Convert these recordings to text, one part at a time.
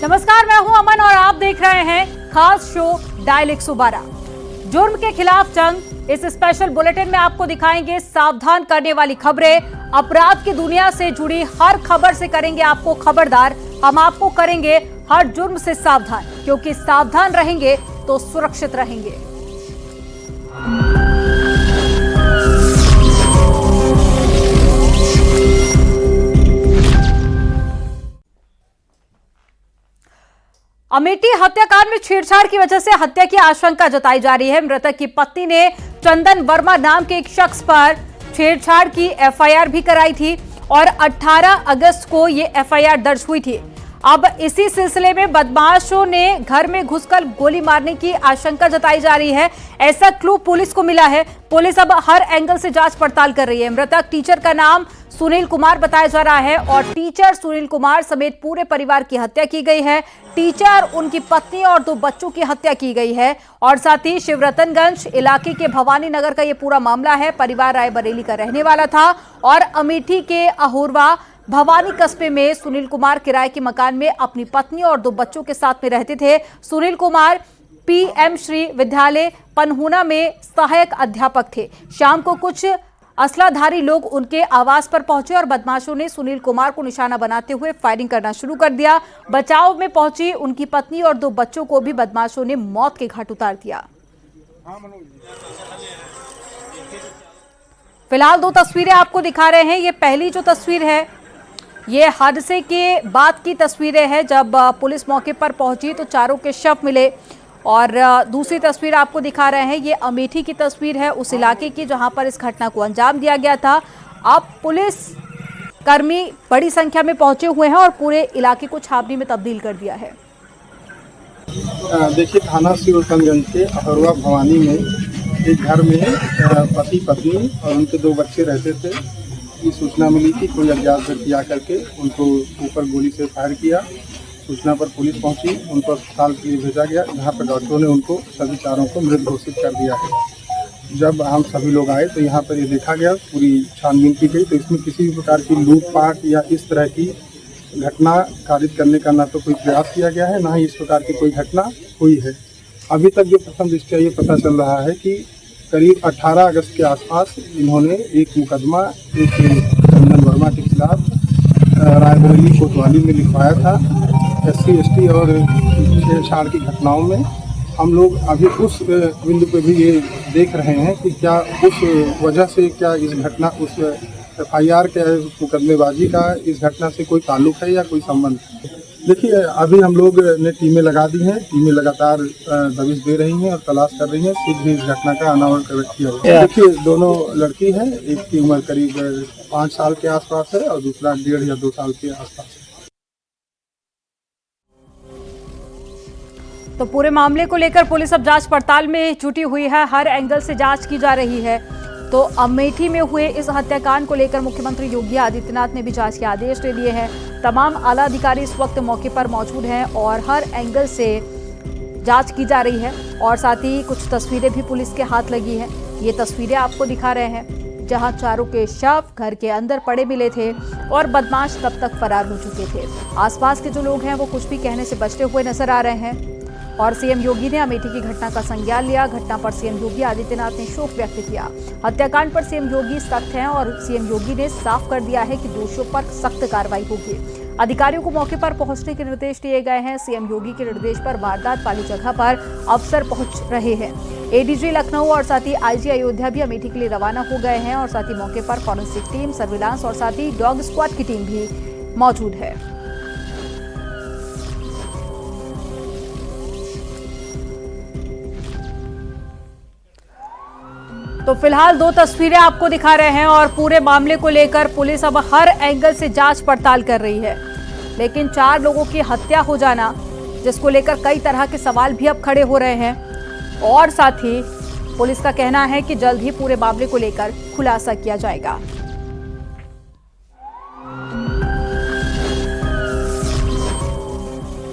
नमस्कार, मैं हूं अमन और आप देख रहे हैं खास शो डायल 112। जुर्म के खिलाफ जंग। इस स्पेशल बुलेटिन में आपको दिखाएंगे सावधान करने वाली खबरें। अपराध की दुनिया से जुड़ी हर खबर से करेंगे आपको खबरदार। हम आपको करेंगे हर जुर्म से सावधान, क्योंकि सावधान रहेंगे तो सुरक्षित रहेंगे। अमेठी हत्याकांड में छेड़छाड़ की वजह से हत्या की आशंका जताई जा रही है। मृतक की पत्नी ने चंदन वर्मा नाम के एक शख्स पर छेड़छाड़ की एफआईआर भी कराई थी और 18 अगस्त को ये एफआईआर दर्ज हुई थी। अब इसी सिलसिले में बदमाशों ने घर में घुसकर गोली मारने की आशंका जताई जा रही है। ऐसा क्लू पुलिस को मिला है। पुलिस अब हर एंगल से जांच पड़ताल कर रही है। मृतक टीचर का नाम सुनील कुमार बताया जा रहा है और टीचर सुनील कुमार समेत पूरे परिवार की हत्या की गई है। टीचर, उनकी पत्नी और 2 बच्चों की हत्या की गई है। और साथ ही शिवरतनगंज इलाके के भवानी नगर का ये पूरा मामला है। परिवार रायबरेली का रहने वाला था और अमेठी के अहूरवा भवानी कस्बे में सुनील कुमार किराए के मकान में अपनी पत्नी और 2 बच्चों के साथ में रहते थे। सुनील कुमार पीएम श्री विद्यालय पनहुना में सहायक अध्यापक थे। शाम को कुछ असलाधारी लोग उनके आवास पर पहुंचे और बदमाशों ने सुनील कुमार को निशाना बनाते हुए फायरिंग करना शुरू कर दिया। बचाव में पहुंची उनकी पत्नी और 2 बच्चों को भी बदमाशों ने मौत के घाट उतार दिया। फिलहाल 2 तस्वीरें आपको दिखा रहे हैं। ये पहली जो तस्वीर है ये हादसे के बाद की तस्वीरें हैं। जब पुलिस मौके पर पहुंची तो चारों के शव मिले। और दूसरी तस्वीर आपको दिखा रहे हैं, ये अमेठी की तस्वीर है, उस इलाके की जहां पर इस घटना को अंजाम दिया गया था। अब पुलिस कर्मी बड़ी संख्या में पहुंचे हुए हैं और पूरे इलाके को छावनी में तब्दील कर दिया है। देखिए, थाना शिवरतनगंज के अहरवा भवानी में एक घर में पति पत्नी और उनके 2 बच्चे रहते थे। ये सूचना मिली कि कोई अज्ञात व्यक्ति आकर के उनको ऊपर गोली से फायर किया। सूचना पर पुलिस पहुंची, उनको अस्पताल के लिए भेजा गया, जहां पर डॉक्टरों ने उनको सभी चारों को मृत घोषित कर दिया है। जब हम सभी लोग आए तो यहाँ पर ये देखा गया, पूरी छानबीन की गई, तो इसमें किसी भी प्रकार की लूटपाट या इस तरह की घटना कारित करने का ना तो कोई प्रयास किया गया है, ना ही इस प्रकार की कोई घटना हुई है। अभी तक जो प्रथम दृष्टया ये पता चल रहा है कि करीब 18 अगस्त के आसपास इन्होंने एक मुकदमा एक चंदन वर्मा के खिलाफ रायबरेली कोतवाली में लिखवाया था। SC/ST और छेड़छाड़ की घटनाओं में हम लोग अभी उस बिंदु पे भी ये देख रहे हैं कि क्या उस वजह से क्या इस घटना उस FIR के मुकदमेबाजी का इस घटना से कोई ताल्लुक है या कोई संबंध है। देखिए, अभी हम लोग ने टीमें लगा दी हैं। टीमें लगातार दबिश दे रही हैं और तलाश कर रही हैं। शीघ्र ही इस घटना का अनावरण किया जाएगा। देखिए, दोनों लड़की हैं, एक की उम्र करीब 5 साल के आसपास है और दूसरा 1.5 या 2 साल के आसपास है। तो पूरे मामले को लेकर पुलिस अब जांच पड़ताल में जुटी हुई है। हर एंगल से जांच की जा रही है। तो अमेठी में हुए इस हत्याकांड को लेकर मुख्यमंत्री योगी आदित्यनाथ ने भी जांच के आदेश दे दिए हैं। तमाम आला अधिकारी इस वक्त मौके पर मौजूद हैं और हर एंगल से जांच की जा रही है। और साथ ही कुछ तस्वीरें भी पुलिस के हाथ लगी हैं। ये तस्वीरें आपको दिखा रहे हैं, जहां चारों के शव घर के अंदर पड़े मिले थे और बदमाश तब तक फरार हो चुके थे। आसपास के जो लोग हैं वो कुछ भी कहने से बचते हुए नजर आ रहे हैं। और सीएम योगी ने अमेठी की घटना का संज्ञान लिया। घटना पर सीएम योगी आदित्यनाथ ने शोक व्यक्त किया। हत्याकांड पर सीएम योगी सख्त हैं और सीएम योगी ने साफ कर दिया है कि दोषियों पर सख्त कार्रवाई होगी। अधिकारियों को मौके पर पहुंचने के निर्देश दिए गए हैं। सीएम योगी के निर्देश पर वारदात वाली जगह पर अफसर पहुंच रहे हैं। एडीजी लखनऊ और साथ ही आईजी अयोध्या भी अमेठी के लिए रवाना हो गए हैं और साथ ही मौके पर फॉरेंसिक टीम, सर्विलांस और साथ ही डॉग स्क्वाड की टीम भी मौजूद है। तो फिलहाल 2 तस्वीरें आपको दिखा रहे हैं और पूरे मामले को लेकर पुलिस अब हर एंगल से जांच पड़ताल कर रही है। लेकिन 4 लोगों की हत्या हो जाना, जिसको लेकर कई तरह के सवाल भी अब खड़े हो रहे हैं। और साथ ही पुलिस का कहना है कि जल्द ही पूरे मामले को लेकर खुलासा किया जाएगा।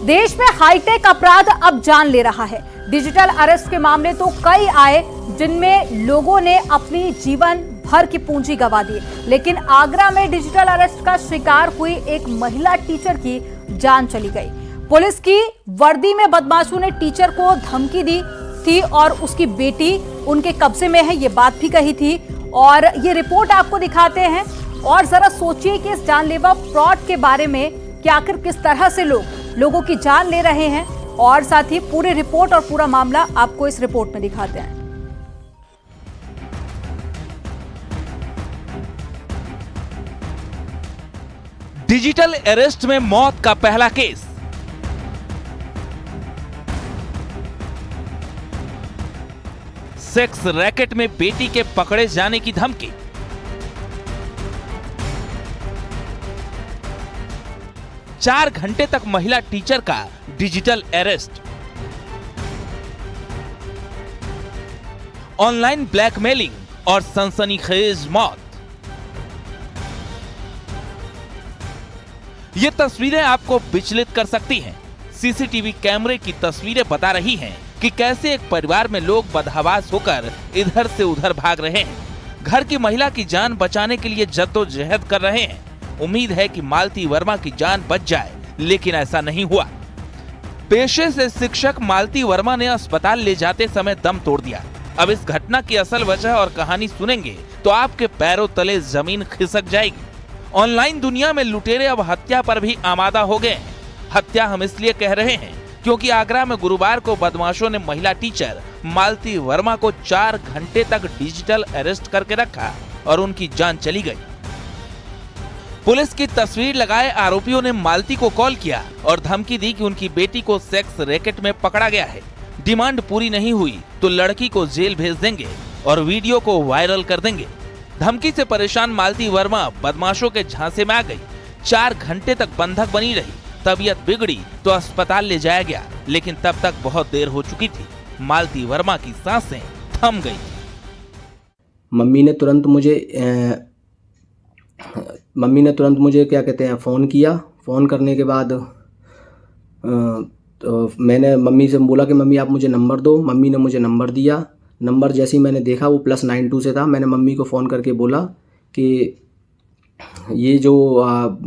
देश में हाईटेक अपराध अब जान ले रहा है। डिजिटल अरेस्ट के मामले तो कई आए जिनमें लोगों ने अपनी जीवन भर की पूंजी गंवा दी, लेकिन आगरा में डिजिटल अरेस्ट का शिकार हुई एक महिला टीचर की जान चली गई। पुलिस की वर्दी में बदमाशों ने टीचर को धमकी दी थी और उसकी बेटी उनके कब्जे में है, ये बात भी कही थी। और ये रिपोर्ट आपको दिखाते हैं और जरा सोचिए कि इस जानलेवा फ्रॉड के बारे में कि आखिर किस तरह से लोगों की जान ले रहे हैं, और साथ ही पूरी रिपोर्ट और पूरा मामला आपको इस रिपोर्ट में दिखाते हैं। डिजिटल अरेस्ट में मौत का पहला केस। सेक्स रैकेट में बेटी के पकड़े जाने की धमकी। चार घंटे तक महिला टीचर का डिजिटल अरेस्ट। ऑनलाइन ब्लैकमेलिंग और सनसनीखेज मौत। ये तस्वीरें आपको विचलित कर सकती हैं। सीसीटीवी कैमरे की तस्वीरें बता रही हैं कि कैसे एक परिवार में लोग बदहवास होकर इधर से उधर भाग रहे हैं। घर की महिला की जान बचाने के लिए जद्दोजहद कर रहे हैं। उम्मीद है कि मालती वर्मा की जान बच जाए, लेकिन ऐसा नहीं हुआ। पेशे से शिक्षक मालती वर्मा ने अस्पताल ले जाते समय दम तोड़ दिया। अब इस घटना की असल वजह और कहानी सुनेंगे तो आपके पैरों तले जमीन खिसक जाएगी। ऑनलाइन दुनिया में लुटेरे अब हत्या पर भी आमादा हो गए हैं। हत्या हम इसलिए कह रहे हैं क्योंकि आगरा में गुरुवार को बदमाशों ने महिला टीचर मालती वर्मा को 4 घंटे तक डिजिटल अरेस्ट करके रखा और उनकी जान चली गई। पुलिस की तस्वीर लगाए आरोपियों ने मालती को कॉल किया और धमकी दी कि उनकी बेटी को सेक्स रैकेट में पकड़ा गया है। डिमांड पूरी नहीं हुई तो लड़की को जेल भेज देंगे और वीडियो को वायरल कर देंगे। धमकी से परेशान मालती वर्मा बदमाशों के झांसे में आ गई। 4 घंटे तक बंधक बनी रही। तबीयत बिगड़ी तो अस्पताल ले जाया गया, लेकिन तब तक बहुत देर हो चुकी थी। मालती वर्मा की सांसें थम गई। मम्मी ने तुरंत मुझे क्या कहते हैं फ़ोन किया। फ़ोन करने के बाद तो मैंने मम्मी से बोला कि मम्मी आप मुझे नंबर दो। मम्मी ने मुझे नंबर दिया। नंबर जैसे ही मैंने देखा वो +92 से था। मैंने मम्मी को फ़ोन करके बोला कि ये जो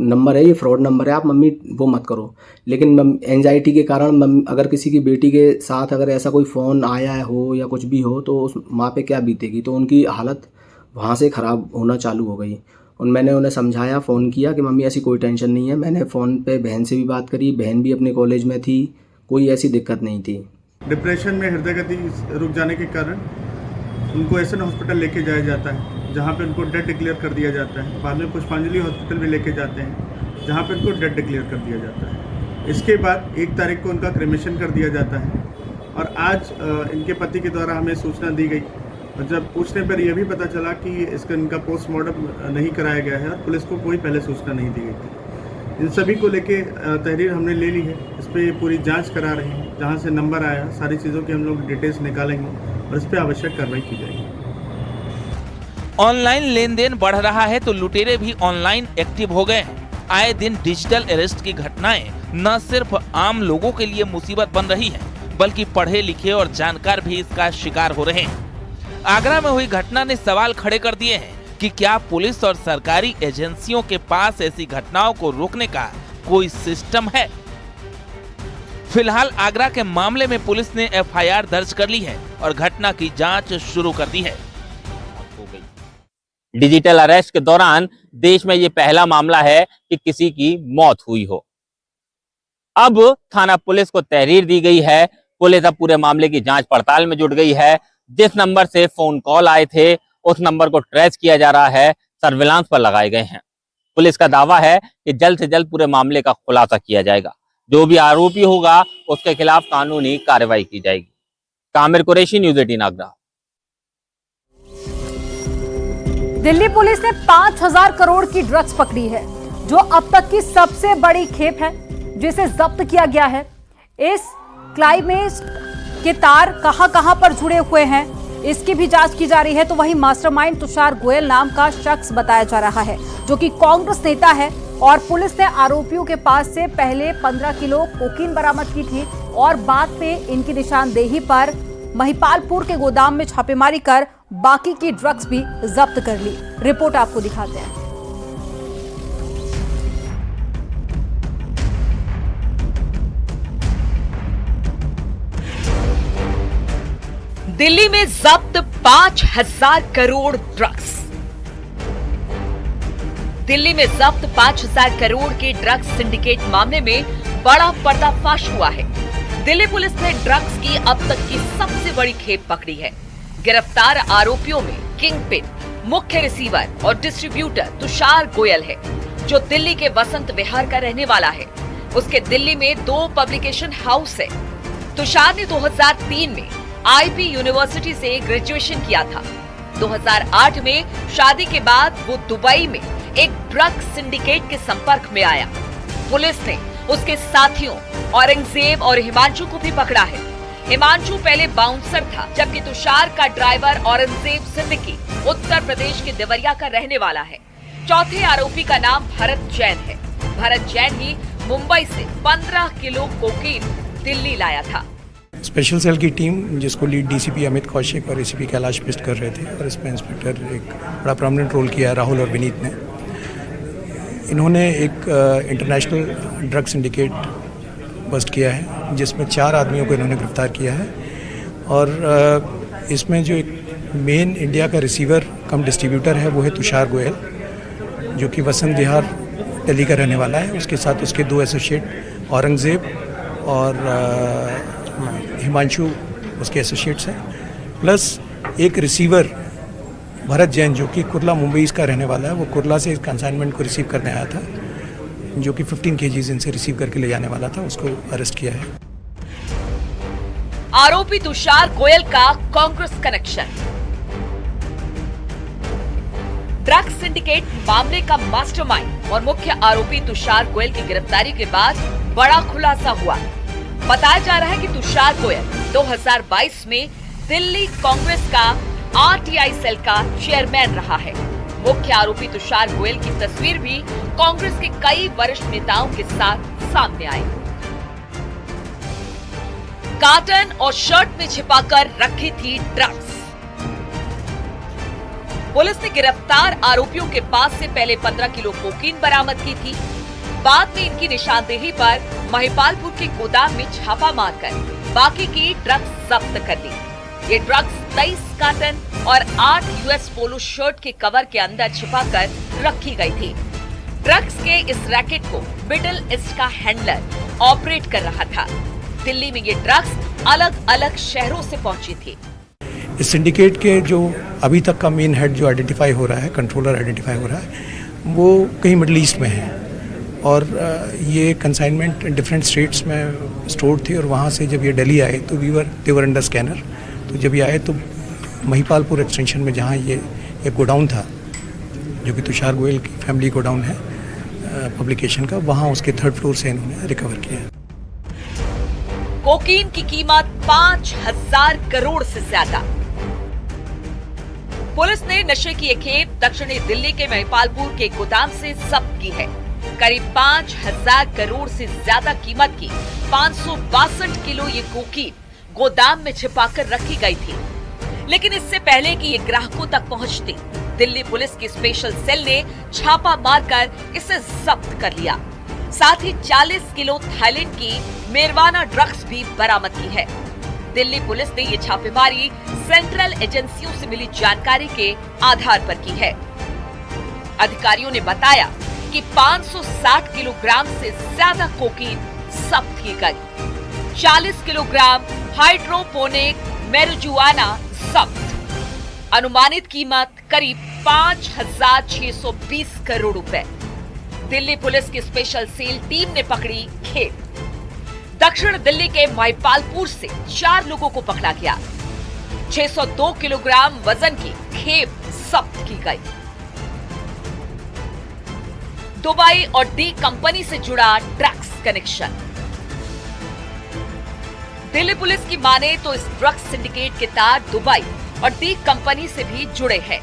नंबर है ये फ्रॉड नंबर है, आप मम्मी वो मत करो। लेकिन एंजाइटी के कारण अगर किसी की बेटी के साथ अगर ऐसा कोई फ़ोन आया हो या कुछ भी हो तो उस माँ पे क्या बीतेगी, तो उनकी हालत वहाँ से ख़राब होना चालू हो गई। और मैंने उन्हें समझाया, फ़ोन किया कि मम्मी ऐसी कोई टेंशन नहीं है। मैंने फ़ोन पे बहन से भी बात करी, बहन भी अपने कॉलेज में थी, कोई ऐसी दिक्कत नहीं थी। डिप्रेशन में हृदय गति रुक जाने के कारण उनको एसएन हॉस्पिटल लेके जाया जाता है, जहाँ पे उनको डेड डिक्लेयर कर दिया जाता है। बाद में पुष्पांजलि हॉस्पिटल भी लेके जाते हैं, जहाँ पे उनको डेड डिक्लेयर कर दिया जाता है। इसके बाद 1 तारीख को उनका क्रेमेशन कर दिया जाता है। और आज इनके पति के द्वारा हमें सूचना दी गई और जब पूछने पर यह भी पता चला कि इनका पोस्टमार्टम नहीं कराया गया है और पुलिस को कोई पहले सूचना नहीं दी गई थी। इन सभी को लेके तहरीर हमने ले ली है। इस पर पूरी जांच करा रहे हैं। जहां से नंबर आया सारी चीज़ों की हम लोग डिटेल्स निकालेंगे और इस पर आवश्यक कार्रवाई की जाएगी। ऑनलाइन लेन देन बढ़ रहा है तो लुटेरे भी ऑनलाइन एक्टिव हो गए हैं। आए दिन डिजिटल अरेस्ट की घटनाएं न सिर्फ आम लोगों के लिए मुसीबत बन रही हैं, बल्कि पढ़े लिखे और जानकार भी इसका शिकार हो रहे हैं। आगरा में हुई घटना ने सवाल खड़े कर दिए हैं कि क्या पुलिस और सरकारी एजेंसियों के पास ऐसी घटनाओं को रोकने का कोई सिस्टम है। फिलहाल आगरा के मामले में पुलिस ने एफआईआर दर्ज कर ली है और घटना की जांच शुरू कर दी है। डिजिटल अरेस्ट के दौरान देश में ये पहला मामला है कि किसी की मौत हुई हो। अब थाना पुलिस को तहरीर दी गई है। पुलिस अब पूरे मामले की जांच पड़ताल में जुट गई है। जिस नंबर से फोन कॉल आए थे उस नंबर को ट्रेस किया जा रहा है, सर्विलांस पर लगाए गए हैं। पुलिस का दावा है कि जल्द से जल्द पूरे मामले का खुलासा किया जाएगा। जो भी आरोपी होगा उसके खिलाफ कानूनी कार्रवाई की जाएगी। कामिर कुरैशी, न्यूज़ 18 आगरा। दिल्ली पुलिस ने 5000 करोड़ की ड्रग्स पकड़ी है, जो अब तक की सबसे बड़ी खेप है जिसे जब्त किया गया है। इस क्लाइमेक्स के तार कहां पर जुड़े हुए हैं, इसकी भी जांच की जा रही है। तो वहीं मास्टरमाइंड तुषार गोयल नाम का शख्स बताया जा रहा है, जो कि कांग्रेस नेता है। और पुलिस ने आरोपियों के पास से पहले 15 किलो कोकीन बरामद की थी और बाद में इनकी निशानदेही पर महिपालपुर के गोदाम में छापेमारी कर बाकी की ड्रग्स भी जब्त कर ली। रिपोर्ट आपको दिखाते हैं। दिल्ली में जब्त 5,000 करोड़ ड्रग्स। दिल्ली में जब्त 5,000 करोड़ के ड्रग्स सिंडिकेट मामले में बड़ा पर्दाफाश हुआ है। दिल्ली पुलिस ने ड्रग्स की अब तक की सबसे बड़ी खेप पकड़ी है। गिरफ्तार आरोपियों में किंगपिन, मुख्य रिसीवर और डिस्ट्रीब्यूटर तुषार गोयल है, जो दिल्ली के वसंत विहार का रहने वाला है। उसके दिल्ली में 2 पब्लिकेशन हाउस है। तुषार ने 2003 में आईपी यूनिवर्सिटी से ग्रेजुएशन किया था। 2008 में शादी के बाद वो दुबई में एक ड्रग सिंडिकेट के संपर्क में आया। पुलिस ने उसके साथियों औरंगजेब और हिमांशु को भी पकड़ा है। हिमांशु पहले बाउंसर था, जबकि तुषार का ड्राइवर औरंगजेब सिद्दीकी उत्तर प्रदेश के देवरिया का रहने वाला है। चौथे आरोपी का नाम भरत जैन है। भरत जैन ही मुंबई से 15 किलो कोकीन दिल्ली लाया था। स्पेशल सेल की टीम, जिसको लीड डीसीपी अमित कौशिक और एसीपी कैलाश पिस्ट कर रहे थे, और इसमें इंस्पेक्टर एक बड़ा प्रोमिनेंट रोल किया राहुल और विनीत ने। इन्होंने एक इंटरनेशनल ड्रग सिंडिकेट बस्ट किया है, जिसमें 4 आदमियों को इन्होंने गिरफ्तार किया है। और इसमें जो एक मेन इंडिया का रिसीवर कम डिस्ट्रीब्यूटर है वो है तुषार गोयल, जो कि वसंत विहार दिल्ली का रहने वाला है। उसके साथ उसके 2 एसोसिएट औरंगजेब और हिमांशु उसके एसोसिएट्स हैं, प्लस एक रिसीवर भरत जैन, जो कि कुर्ला मुंबई का रहने वाला है। वो कुर्ला से इस कंसाइनमेंट को रिसीव करने आया था, जो कि 15 केजीज इनसे रिसीव करके ले जाने वाला था। उसको अरेस्ट किया है। आरोपी तुषार गोयल का कांग्रेस कनेक्शन। ड्रग सिंडिकेट मामले का मास्टरमाइंड और मुख्य आरोपी तुषार गोयल की गिरफ्तारी के बाद बड़ा खुलासा हुआ। बताया जा रहा है कि तुषार गोयल 2022 में दिल्ली कांग्रेस का आरटीआई सेल का चेयरमैन रहा है। मुख्य आरोपी तुषार गोयल की तस्वीर भी कांग्रेस के कई वरिष्ठ नेताओं के साथ सामने आई। कार्टन और शर्ट में छिपाकर रखी थी ड्रग्स। पुलिस ने गिरफ्तार आरोपियों के पास से पहले 15 किलो कोकीन बरामद की थी। बाद में इनकी निशानदेही पर महिपालपुर के गोदाम में छापा मारकर बाकी की ड्रग्स जब्त कर ली। ये ड्रग्स 23 कार्टन और 8 यूएस पोलो शर्ट के कवर के अंदर छिपाकर रखी गई थी। ड्रग्स के इस रैकेट को मिडिल ईस्ट का हैंडलर ऑपरेट कर रहा था। दिल्ली में ये ड्रग्स अलग अलग शहरों से पहुंची थी। इस सिंडिकेट के जो अभी तक का मेन हेड जो आइडेंटिफाई हो रहा है, कंट्रोलर आइडेंटिफाई हो रहा है, वो कहीं मिडिल ईस्ट में है। और ये कंसाइनमेंट डिफरेंट स्टेट्स में स्टोर थे, और वहाँ से जब ये दिल्ली आए तो देवर अंडर स्कैनर। तो जब ये आए तो महिपालपुर एक्सटेंशन में, जहाँ ये एक गोडाउन था, जो कि तुषार गोयल की फैमिली गोडाउन है पब्लिकेशन का, वहाँ उसके 3rd फ्लोर से इन्होंने रिकवर किया। कोकीन की कीमत 5,000 करोड़ से ज्यादा। पुलिस ने नशे की एक खेप दक्षिणी दिल्ली के महिपालपुर के गोदाम से जब्त की है। करीब 5,000 करोड़ से ज्यादा कीमत की 562 किलो ये कोकीन गोदाम में छिपाकर रखी गई थी। लेकिन इससे पहले कि ये ग्राहकों तक पहुंचती, दिल्ली पुलिस की स्पेशल सेल ने छापा मारकर इसे जब्त कर लिया। साथ ही 40 किलो थाईलैंड की मेरवाना ड्रग्स भी बरामद की है। दिल्ली पुलिस ने ये छापेमारी सेंट्रल एजेंसियों से मिली जानकारी के आधार पर की है। अधिकारियों ने बताया कि 560 किलोग्राम से ज्यादा कोकीन जब्त की गई। 40 किलोग्राम हाइड्रोपोनिक मैरिजुआना जब्त। अनुमानित कीमत करीब 5,620 करोड़ रुपए। दिल्ली पुलिस की स्पेशल सेल टीम ने पकड़ी खेप। दक्षिण दिल्ली के महिपालपुर से 4 लोगों को पकड़ा गया। 602 किलोग्राम वजन की खेप जब्त की गई। दुबई और डी कंपनी से जुड़ा ड्रग्स कनेक्शन। दिल्ली पुलिस की माने तो इस ड्रग्स सिंडिकेट के तार दुबई और डी कंपनी से भी जुड़े हैं।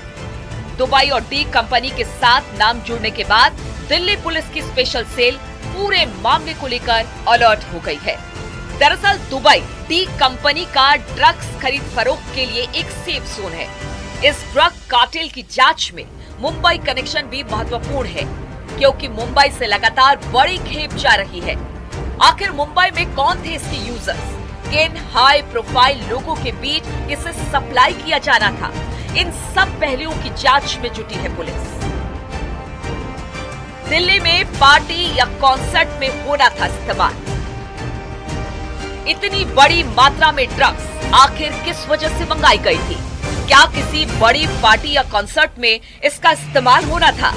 दुबई और डी कंपनी के साथ नाम जुड़ने के बाद दिल्ली पुलिस की स्पेशल सेल पूरे मामले को लेकर अलर्ट हो गई है। दरअसल दुबई डी कंपनी का ड्रग्स खरीद फरोख्त के लिए एक सेफ जोन है। इस ड्रग कार्टेल की जांच में मुंबई कनेक्शन भी महत्वपूर्ण है, क्योंकि मुंबई से लगातार बड़ी खेप जा रही है। आखिर मुंबई में कौन थे इसके यूजर्स? किन हाई प्रोफाइल लोगों के बीच इसे सप्लाई किया जाना था? इन सब पहलुओं की जांच में जुटी है पुलिस। दिल्ली में पार्टी या कॉन्सर्ट में होना था इस्तेमाल। इतनी बड़ी मात्रा में ड्रग्स आखिर किस वजह से मंगाई गई थी? क्या किसी बड़ी पार्टी या कॉन्सर्ट में इसका इस्तेमाल होना था?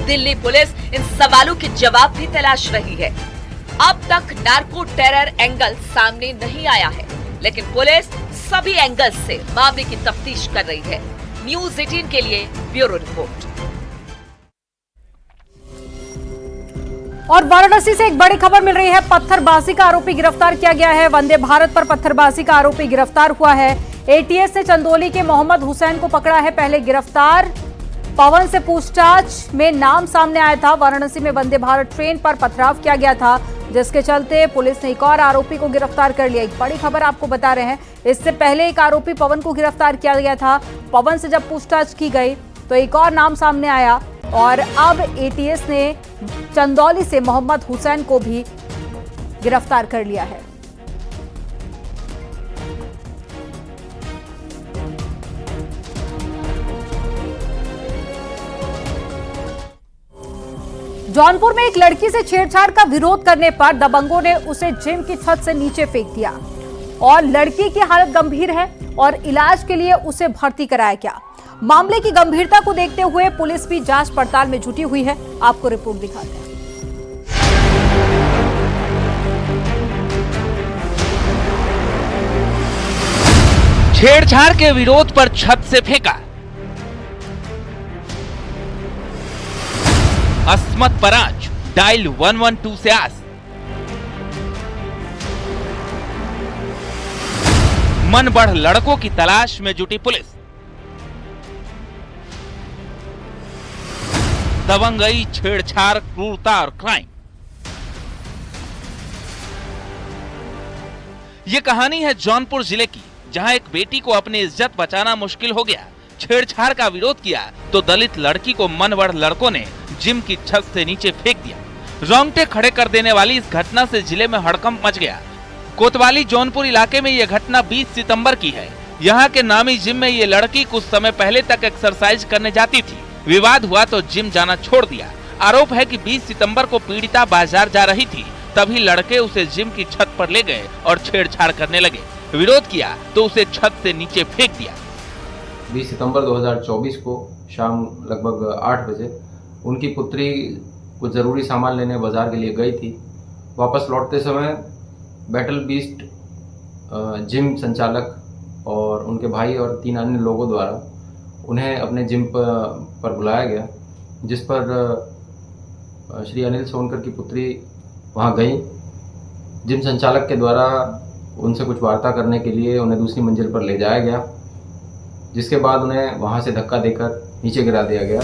दिल्ली पुलिस इन सवालों के जवाब भी तलाश रही है। अब तक नार्को टेरर एंगल सामने नहीं आया है, लेकिन पुलिस सभी एंगल से मामले की तफ्तीश कर रही है। न्यूज़ 18 के लिए ब्यूरो रिपोर्ट। और वाराणसी से एक बड़ी खबर मिल रही है। पत्थरबाजी का आरोपी गिरफ्तार किया गया है। वंदे भारत पर पत्थरबाजी का आरोपी गिरफ्तार हुआ है। एटीएस ने चंदौली के मोहम्मद हुसैन को पकड़ा है। पहले गिरफ्तार पवन से पूछताछ में नाम सामने आया था। वाराणसी में वंदे भारत ट्रेन पर पथराव किया गया था, जिसके चलते पुलिस ने एक और आरोपी को गिरफ्तार कर लिया। एक बड़ी खबर आपको बता रहे हैं। इससे पहले एक आरोपी पवन को गिरफ्तार किया गया था। पवन से जब पूछताछ की गई तो एक और नाम सामने आया और अब एटीएस ने चंदौली से मोहम्मद हुसैन को भी गिरफ्तार कर लिया है। जौनपुर में एक लड़की से छेड़छाड़ का विरोध करने पर दबंगों ने उसे जिम की छत से नीचे फेंक दिया और लड़की की हालत गंभीर है और इलाज के लिए उसे भर्ती कराया गया। मामले की गंभीरता को देखते हुए पुलिस भी जांच पड़ताल में जुटी हुई है। आपको रिपोर्ट दिखाते हैं। छेड़छाड़ के विरोध पर छत से फेंका। अस्मत पराज डायल 112 से आस। मन बढ़ लड़कों की तलाश में जुटी पुलिस। दबंगई, छेड़छाड़, क्रूरता और क्राइम। ये कहानी है जौनपुर जिले की, जहां एक बेटी को अपनी इज्जत बचाना मुश्किल हो गया। छेड़छाड़ का विरोध किया तो दलित लड़की को मन बढ़ लड़कों ने जिम की छत से नीचे फेंक दिया। रोंगटे खड़े कर देने वाली इस घटना से जिले में हड़कंप मच गया। कोतवाली जौनपुर इलाके में यह घटना 20 सितंबर की है। यहाँ के नामी जिम में ये लड़की कुछ समय पहले तक एक्सरसाइज करने जाती थी। विवाद हुआ तो जिम जाना छोड़ दिया। आरोप है कि 20 सितंबर को पीड़िता बाजार जा रही थी, तभी लड़के उसे जिम की छत पर ले गए और छेड़छाड़ करने लगे। विरोध किया तो उसे छत से नीचे फेंक दिया। 20 सितंबर 2024 को शाम लगभग 8 बजे उनकी पुत्री कुछ ज़रूरी सामान लेने बाजार के लिए गई थी। वापस लौटते समय बैटल बीस्ट जिम संचालक और उनके भाई और 3 अन्य लोगों द्वारा उन्हें अपने जिम पर बुलाया गया, जिस पर श्री अनिल सोनकर की पुत्री वहां गई। जिम संचालक के द्वारा उनसे कुछ वार्ता करने के लिए उन्हें दूसरी मंजिल पर ले जाया गया, जिसके बाद उन्हें वहां से धक्का देकर नीचे गिरा दिया गया।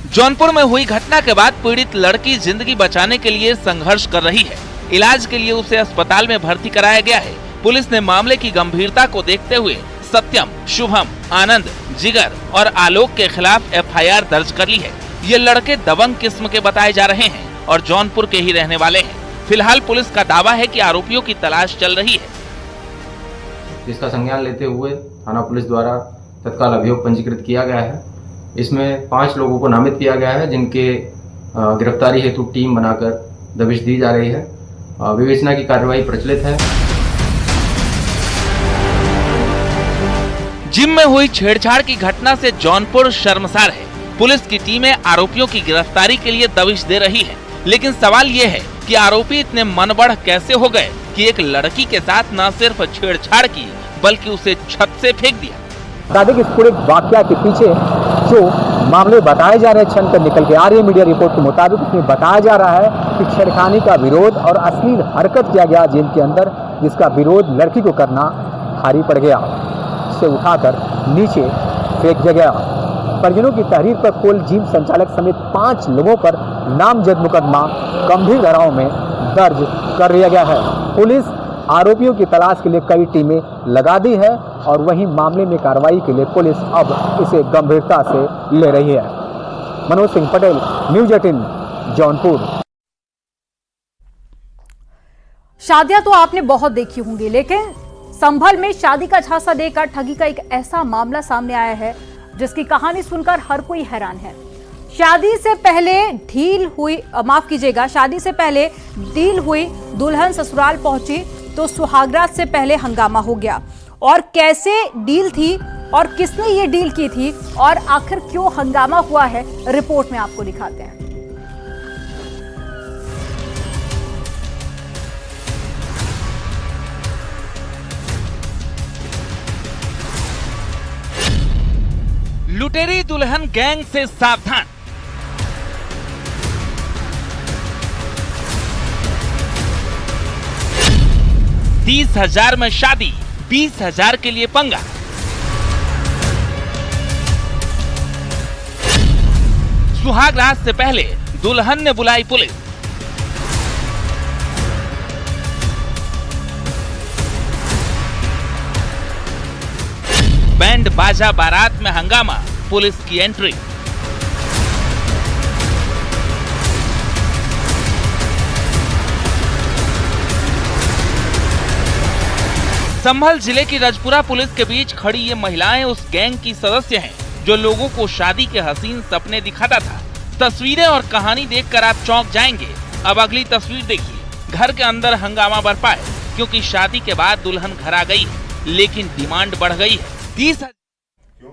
जौनपुर में हुई घटना के बाद पीड़ित लड़की जिंदगी बचाने के लिए संघर्ष कर रही है। इलाज के लिए उसे अस्पताल में भर्ती कराया गया है। पुलिस ने मामले की गंभीरता को देखते हुए सत्यम, शुभम, आनंद, जिगर और आलोक के खिलाफ एफआईआर दर्ज कर ली है। ये लड़के दबंग किस्म के बताए जा रहे हैं और जौनपुर के ही रहने वाले हैं। फिलहाल पुलिस का दावा है कि आरोपियों की तलाश चल रही है। इसका संज्ञान लेते हुए थाना पुलिस द्वारा तत्काल अभियोग पंजीकृत किया गया है। इसमें 5 लोगों को नामित किया गया है, जिनके गिरफ्तारी हेतु टीम बनाकर दबिश दी जा रही है। विवेचना की कार्रवाई प्रचलित है। जिम में हुई छेड़छाड़ की घटना से जौनपुर शर्मसार है। पुलिस की टीमें आरोपियों की गिरफ्तारी के लिए दबिश दे रही है, लेकिन सवाल ये है कि आरोपी इतने मनबढ़ कैसे हो गए कि एक लड़की के साथ न सिर्फ छेड़छाड़ की बल्कि उसे छत से फेंक दिया। बता दें कि इस पूरे वाकया के पीछे जो मामले बताए जा रहे हैं, छन कर निकल के आ रही है मीडिया रिपोर्ट के मुताबिक, उसमें बताया जा रहा है कि छेड़खानी का विरोध और अश्लील हरकत किया गया जिम के अंदर, जिसका विरोध लड़की को करना भारी पड़ गया। उसे उठाकर नीचे फेंक दिया गया। परिजनों की तहरीर पर कुल जिम संचालक समेत 5 लोगों पर नामजद मुकदमा गंभीर धाराओं में दर्ज कर लिया गया है। पुलिस आरोपियों की तलाश के लिए कई टीमें लगा दी है और वहीं मामले में कार्रवाई के लिए पुलिस अब इसे गंभीरता से ले रही है। मनोज सिंह पटेल, न्यूज़ 18 जौनपुर। शादियां तो आपने बहुत देखी होंगी, लेकिन संभल में शादी का झांसा देकर ठगी का एक ऐसा मामला सामने आया है जिसकी कहानी सुनकर हर कोई हैरान है। शादी से पहले डील हुई दुल्हन ससुराल पहुंची तो सुहागरात से पहले हंगामा हो गया। और कैसे डील थी और किसने ये डील की थी और आखिर क्यों हंगामा हुआ है, रिपोर्ट में आपको दिखाते हैं। लुटेरी दुल्हन गैंग से सावधान। $30,000 में शादी, 20,000 के लिए पंगा। सुहाग रात से पहले दुल्हन ने बुलाई पुलिस। बैंड बाजा बारात में हंगामा, पुलिस की एंट्री। संभल जिले की रजपुरा पुलिस के बीच खड़ी ये महिलाएं उस गैंग की सदस्य हैं जो लोगों को शादी के हसीन सपने दिखाता था। तस्वीरें और कहानी देखकर आप चौंक जाएंगे। अब अगली तस्वीर देखिए। घर के अंदर हंगामा बरपा है क्योंकि शादी के बाद दुल्हन घर आ गई है, लेकिन डिमांड बढ़ गई है। 30,000